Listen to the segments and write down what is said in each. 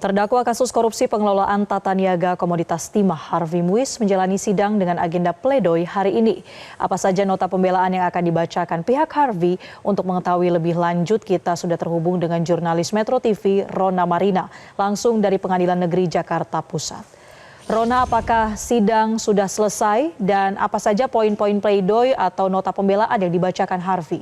Terdakwa kasus korupsi pengelolaan tata niaga komoditas timah Harvey Muiz menjalani sidang dengan agenda pledoi hari ini. Apa saja nota pembelaan yang akan dibacakan pihak Harvey? Untuk mengetahui lebih lanjut, kita sudah terhubung dengan jurnalis Metro TV Rona Marina langsung dari Pengadilan Negeri Jakarta Pusat. Rona, apakah sidang sudah selesai dan apa saja poin-poin pledoi atau nota pembelaan yang dibacakan Harvey?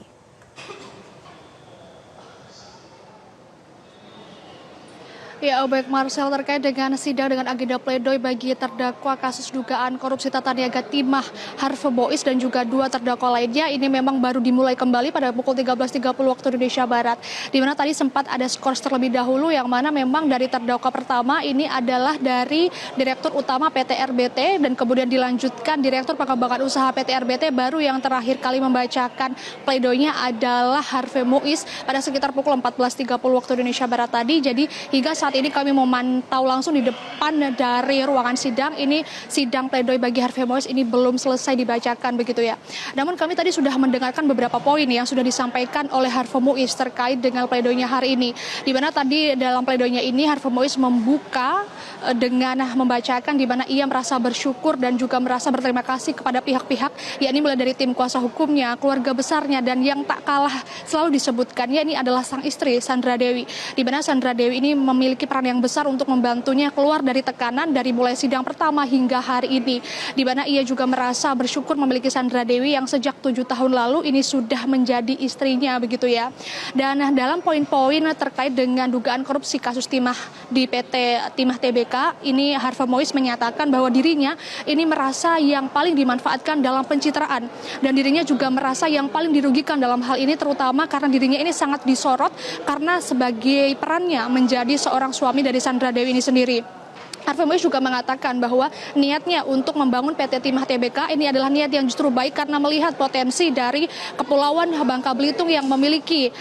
Ya, baik Marcel, terkait dengan sidang dengan agenda pledoi bagi terdakwa kasus dugaan korupsi tata niaga timah Harvey Muiz dan juga dua terdakwa lainnya ini memang baru dimulai kembali pada pukul 13.30 waktu Indonesia Barat. Di mana tadi sempat ada skors terlebih dahulu yang mana memang dari terdakwa pertama ini adalah dari Direktur Utama PT RBT dan kemudian dilanjutkan Direktur Pengembangan Usaha PT RBT, baru yang terakhir kali membacakan pledoinya adalah Harvey Muiz pada sekitar pukul 14.30 waktu Indonesia Barat tadi. Jadi hingga saat ini kami memantau langsung di depan dari ruangan sidang. Ini sidang pledoi bagi Harvey Muiz ini belum selesai dibacakan begitu ya. Namun kami tadi sudah mendengarkan beberapa poin yang sudah disampaikan oleh Harvey Muiz terkait dengan pledoinya hari ini. Di mana tadi dalam pledoinya ini Harvey Muiz membuka dengan membacakan di mana ia merasa bersyukur dan juga merasa berterima kasih kepada pihak-pihak, yakni mulai dari tim kuasa hukumnya, keluarga besarnya, dan yang tak kalah selalu disebutkan yakni adalah sang istri Sandra Dewi. Di mana Sandra Dewi ini memiliki peran yang besar untuk membantunya keluar dari tekanan dari mulai sidang pertama hingga hari ini, di mana ia juga merasa bersyukur memiliki Sandra Dewi yang sejak 7 tahun lalu ini sudah menjadi istrinya begitu ya. Dan dalam poin-poin terkait dengan dugaan korupsi kasus timah di PT Timah TBK ini, Harvey Muiz menyatakan bahwa dirinya ini merasa yang paling dimanfaatkan dalam pencitraan dan dirinya juga merasa yang paling dirugikan dalam hal ini, terutama karena dirinya ini sangat disorot karena sebagai perannya menjadi seorang suami dari Sandra Dewi ini sendiri. Harvey Muiz juga mengatakan bahwa niatnya untuk membangun PT Timah TBK ini adalah niat yang justru baik karena melihat potensi dari Kepulauan Bangka Belitung yang memiliki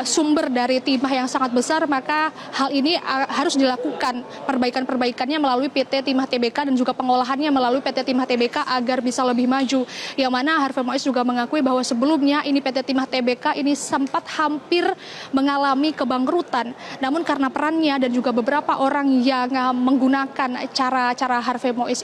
sumber dari timah yang sangat besar, maka hal ini harus dilakukan perbaikan-perbaikannya melalui PT Timah TBK dan juga pengolahannya melalui PT Timah TBK agar bisa lebih maju. Yang mana Harvey Muiz juga mengakui bahwa sebelumnya ini PT Timah TBK ini sempat hampir mengalami kebangkrutan. Namun karena perannya dan juga beberapa orang yang menggunakan cara-cara Harvey Muiz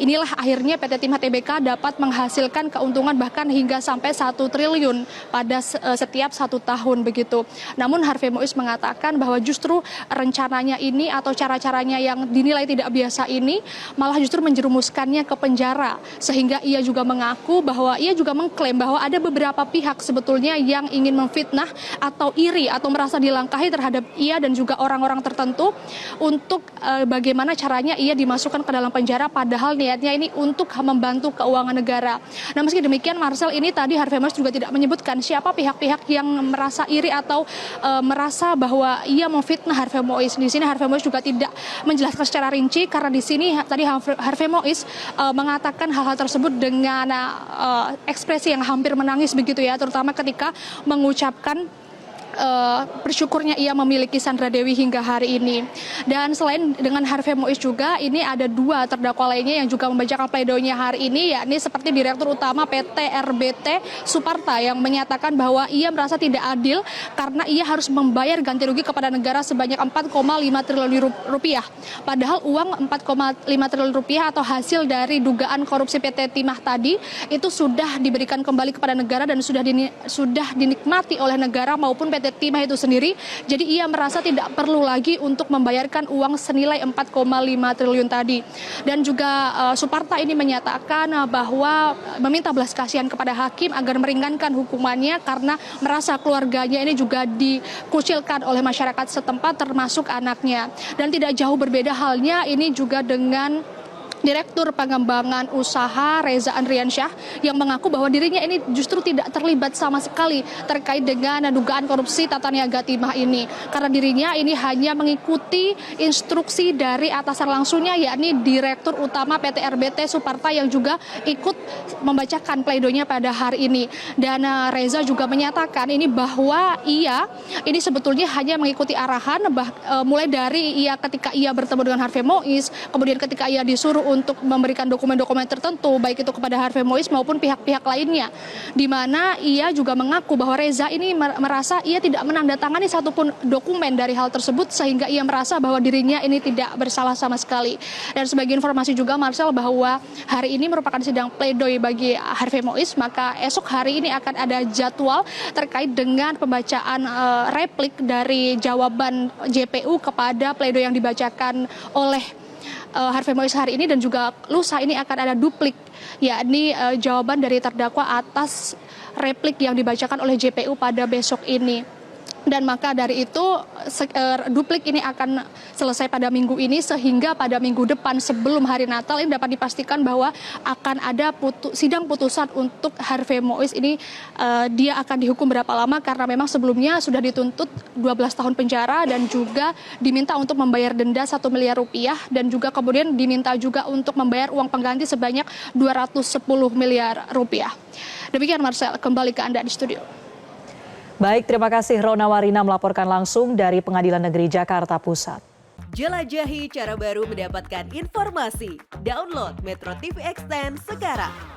inilah akhirnya PT Timah TBK dapat menghasilkan keuntungan bahkan hingga sampai 1 triliun pada setiap 1 tahun begitu. Namun Harvey Muiz mengatakan bahwa justru rencananya ini atau cara-caranya yang dinilai tidak biasa ini malah justru menjerumuskannya ke penjara, sehingga ia juga mengaku bahwa ia juga mengklaim bahwa ada beberapa pihak sebetulnya yang ingin memfitnah atau iri atau merasa dilangkahi terhadap ia dan juga orang-orang tertentu untuk bagaimana caranya ia dimasukkan ke dalam penjara, padahal niatnya ini untuk membantu keuangan negara. Nah, meski demikian Marcel, ini tadi Harvey Muiz juga tidak menyebutkan siapa pihak-pihak yang merasa iri atau merasa bahwa ia memfitnah Harvey Muiz. Di sini Harvey Muiz juga tidak menjelaskan secara rinci karena di sini tadi Harvey Muiz mengatakan hal-hal tersebut dengan ekspresi yang hampir menangis begitu ya, terutama ketika mengucapkan bersyukurnya ia memiliki Sandra Dewi hingga hari ini. Dan selain dengan Harvey Muiz juga ini ada dua terdakwa lainnya yang juga membacakan pledoinya hari ini, yakni seperti Direktur Utama PT RBT Suparta yang menyatakan bahwa ia merasa tidak adil karena ia harus membayar ganti rugi kepada negara sebanyak 4,5 triliun rupiah. Padahal uang 4,5 triliun rupiah atau hasil dari dugaan korupsi PT Timah tadi itu sudah diberikan kembali kepada negara dan sudah dinikmati oleh negara maupun PT Timah itu sendiri. Jadi ia merasa tidak perlu lagi untuk membayarkan uang senilai 4,5 triliun tadi. Dan juga Suparta ini menyatakan bahwa meminta belas kasihan kepada hakim agar meringankan hukumannya karena merasa keluarganya ini juga dikucilkan oleh masyarakat setempat termasuk anaknya. Dan tidak jauh berbeda halnya ini juga dengan Direktur Pengembangan Usaha Reza Andriansyah yang mengaku bahwa dirinya ini justru tidak terlibat sama sekali terkait dengan dugaan korupsi tata niaga timah ini, karena dirinya ini hanya mengikuti instruksi dari atasan langsungnya, yakni Direktur Utama PT RBT Suparta yang juga ikut membacakan pledoinya pada hari ini. Dan Reza juga menyatakan ini bahwa ia ini sebetulnya hanya mengikuti arahan mulai dari ketika ia bertemu dengan Harvey Muiz, kemudian ketika ia disuruh untuk memberikan dokumen-dokumen tertentu, baik itu kepada Harvey Mois maupun pihak-pihak lainnya. Di mana ia juga mengaku bahwa Reza ini merasa ia tidak menandatangani satupun dokumen dari hal tersebut, sehingga ia merasa bahwa dirinya ini tidak bersalah sama sekali. Dan sebagai informasi juga Marcel, bahwa hari ini merupakan sidang pledoi bagi Harvey Mois, maka esok hari ini akan ada jadwal terkait dengan pembacaan replik dari jawaban JPU kepada pledoi yang dibacakan oleh Harvey Mois hari ini, dan juga lusa ini akan ada duplik, yakni jawaban dari terdakwa atas replik yang dibacakan oleh JPU pada besok ini. Dan maka dari itu duplik ini akan selesai pada minggu ini, sehingga pada minggu depan sebelum hari Natal ini dapat dipastikan bahwa akan ada sidang putusan untuk Harvey Mois ini. Dia akan dihukum berapa lama, karena memang sebelumnya sudah dituntut 12 tahun penjara dan juga diminta untuk membayar denda 1 miliar rupiah, dan juga kemudian diminta juga untuk membayar uang pengganti sebanyak 210 miliar rupiah. Demikian Marcel, kembali ke Anda di studio. Baik, terima kasih Rona Warina melaporkan langsung dari Pengadilan Negeri Jakarta Pusat. Jelajahi cara baru mendapatkan informasi. Download Metro TV Extend sekarang.